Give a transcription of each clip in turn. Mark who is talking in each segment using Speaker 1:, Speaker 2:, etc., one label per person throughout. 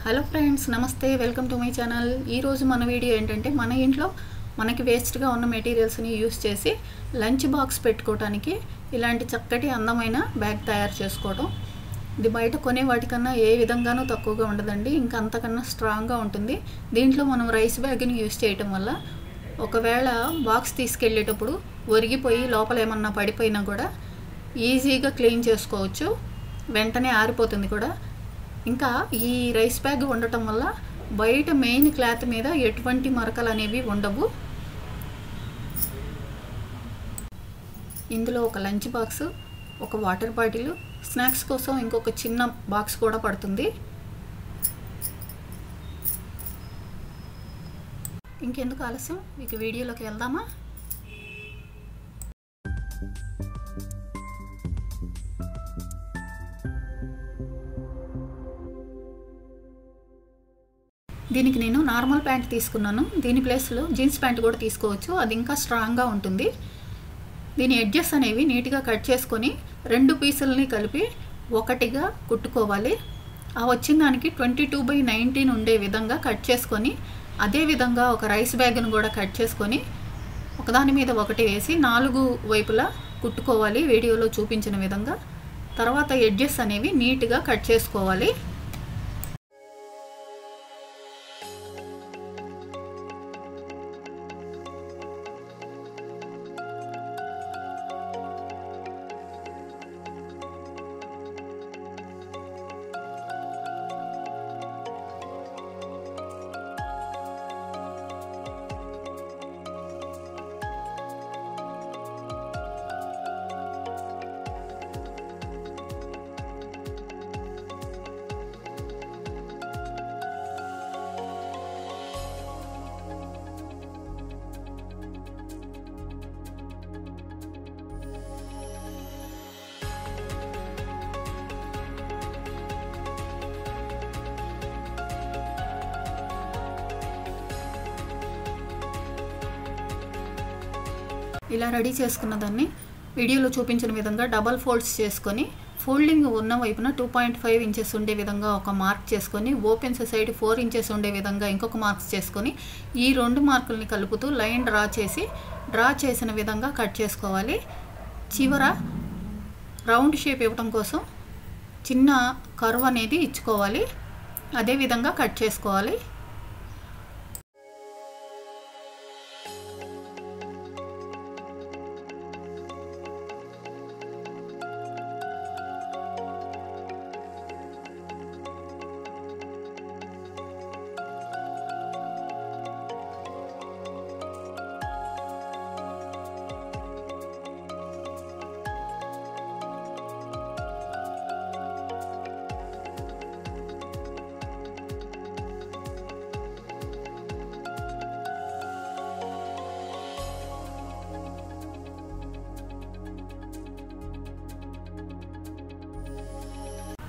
Speaker 1: Hello friends, నమస్తే. Welcome to my channel. ఈరోజు మన వీడియో ఏంటంటే మన ఇంట్లో మనకి వేస్ట్గా ఉన్న మెటీరియల్స్ని యూస్ చేసి లంచ్ బాక్స్ పెట్టుకోవడానికి ఇలాంటి చక్కటి అందమైన బ్యాగ్ తయారు చేసుకోవడం. ఇది బయట కొనే వాటికన్నా ఏ విధంగానూ తక్కువగా ఉండదండి, ఇంకా అంతకన్నా స్ట్రాంగ్గా ఉంటుంది. దీంట్లో మనం రైస్ బ్యాగ్ని యూస్ చేయటం వల్ల ఒకవేళ బాక్స్ తీసుకెళ్ళేటప్పుడు ఒరిగిపోయి లోపల ఏమన్నా పడిపోయినా కూడా ఈజీగా క్లీన్ చేసుకోవచ్చు, వెంటనే ఆరిపోతుంది కూడా. ఇంకా ఈ రైస్ బ్యాగ్ ఉండటం వల్ల బయట మెయిన్ క్లాత్ మీద ఎటువంటి మరకలు అనేవి ఉండవు. ఇందులో ఒక లంచ్ బాక్స్, ఒక వాటర్ బాటిల్, స్నాక్స్ కోసం ఇంకొక చిన్న బాక్స్ కూడా పడుతుంది. ఇంకెందుకు ఆలస్యం, ఇక వీడియోలోకి వెళ్దామా? దీనికి నేను నార్మల్ ప్యాంట్ తీసుకున్నాను. దీని ప్లేస్లో జీన్స్ ప్యాంట్ కూడా తీసుకోవచ్చు, అది ఇంకా స్ట్రాంగ్గా ఉంటుంది. దీని ఎడ్జెస్ అనేవి నీట్గా కట్ చేసుకొని 2 పీసులని కలిపి ఒకటిగా కుట్టుకోవాలి. ఆ వచ్చిన దానికి 22/19 ఉండే విధంగా కట్ చేసుకొని, అదేవిధంగా ఒక రైస్ బ్యాగ్ను కూడా కట్ చేసుకొని ఒకదాని మీద ఒకటి వేసి 4 వైపులా కుట్టుకోవాలి వీడియోలో చూపించిన విధంగా. తర్వాత ఎడ్జెస్ అనేవి నీట్గా కట్ చేసుకోవాలి. ఇలా రెడీ చేసుకున్న దాన్ని వీడియోలో చూపించిన విధంగా డబల్ ఫోల్డ్స్ చేసుకొని, ఫోల్డింగ్ ఉన్న వైపున 2.5 ఇంచెస్ ఉండే విధంగా ఒక మార్క్ చేసుకొని, ఓపెన్స్ సైడ్ 4 ఇంచెస్ ఉండే విధంగా ఇంకొక మార్క్స్ చేసుకొని, ఈ 2 మార్కుల్ని కలుపుతూ లైన్ డ్రా చేసిన విధంగా కట్ చేసుకోవాలి. చివర రౌండ్ షేప్ ఇవ్వడం కోసం చిన్న కర్వ్ అనేది ఇచ్చుకోవాలి, అదే విధంగా కట్ చేసుకోవాలి.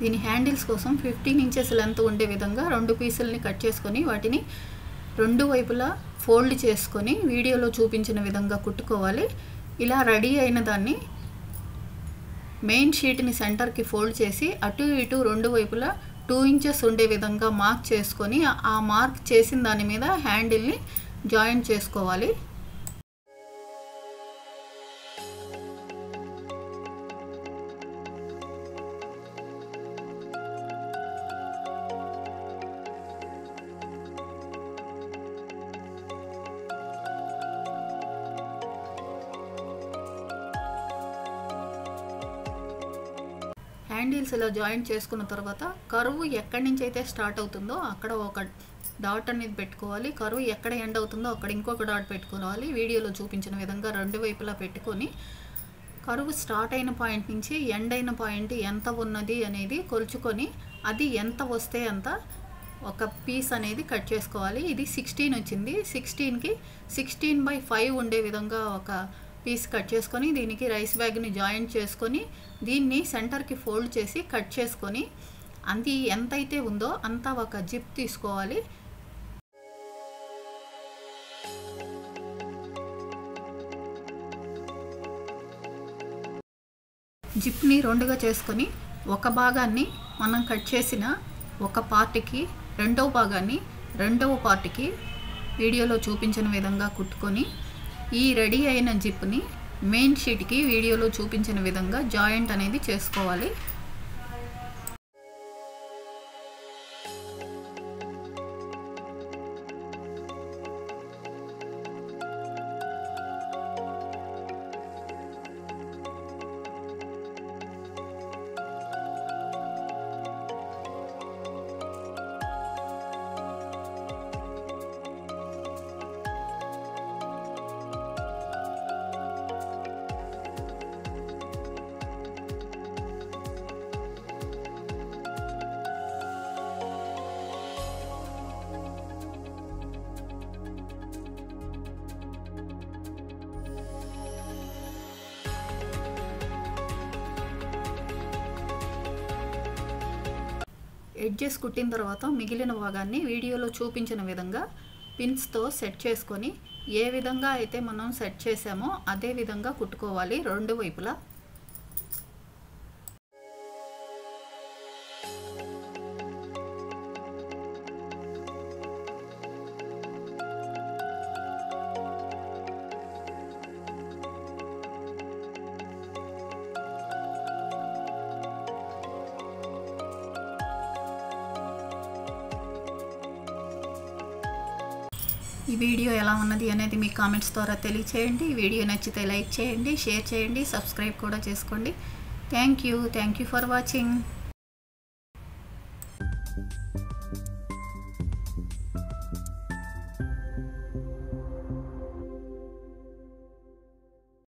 Speaker 1: దీని హ్యాండిల్స్ కోసం 15 ఇంచెస్ లెంత్ ఉండే విధంగా 2 పీసుల్ని కట్ చేసుకొని వాటిని 2 వైపులా ఫోల్డ్ చేసుకొని వీడియోలో చూపించిన విధంగా కుట్టుకోవాలి. ఇలా రెడీ అయిన దాన్ని మెయిన్ షీట్ని సెంటర్కి ఫోల్డ్ చేసి అటు ఇటు 2 వైపులా 2 ఇంచెస్ ఉండే విధంగా మార్క్ చేసుకొని, ఆ మార్క్ చేసిన దాని మీద హ్యాండిల్ని జాయింట్ చేసుకోవాలి. హ్యాండిల్స్ ఇలా జాయింట్ చేసుకున్న తర్వాత కరువు ఎక్కడి నుంచి అయితే స్టార్ట్ అవుతుందో అక్కడ ఒక డాట్ అనేది పెట్టుకోవాలి. కరువు ఎక్కడ ఎండ్ అవుతుందో అక్కడ ఇంకొక డాట్ పెట్టుకోవాలి. వీడియోలో చూపించిన విధంగా 2 వైపులా పెట్టుకొని, కరువు స్టార్ట్ అయిన పాయింట్ నుంచి ఎండ్ అయిన పాయింట్ ఎంత ఉన్నది అనేది కొలుచుకొని, అది ఎంత వస్తే అంత ఒక పీస్ అనేది కట్ చేసుకోవాలి. ఇది 16 వచ్చింది. 16కి 16/5 ఉండే విధంగా ఒక పీస్ కట్ చేసుకొని, దీనికి రైస్ బ్యాగ్ని జాయింట్ చేసుకొని, దీన్ని సెంటర్కి ఫోల్డ్ చేసి కట్ చేసుకొని, అది ఎంతైతే ఉందో అంతా ఒక జిప్ తీసుకోవాలి. జిప్ని రెండుగా చేసుకొని ఒక భాగాన్ని మనం కట్ చేసిన ఒక పార్ట్కి రెండవ భాగాన్ని రెండవ పార్ట్కి వీడియోలో చూపించిన విధంగా కుట్టుకొని ఈ రెడీ అయిన జిప్ని మెయిన్ షీట్కి వీడియోలో చూపించిన విధంగా జాయింట్ అనేది చేసుకోవాలి. ఎడ్జెస్ కుట్టిన తర్వాత మిగిలిన భాగాన్ని వీడియోలో చూపించిన విధంగా పిన్స్తో సెట్ చేసుకొని ఏ విధంగా అయితే మనం సెట్ చేసామో అదే విధంగా కుట్టుకోవాలి రెండు వైపులా. ఈ వీడియో ఎలా ఉన్నది అనేది మీ కామెంట్స్ ద్వారా తెలియచేయండి. ఈ వీడియో నచ్చితే లైక్ చేయండి, షేర్ చేయండి, సబ్స్క్రైబ్ కూడా చేసుకోండి. Thank you for watching.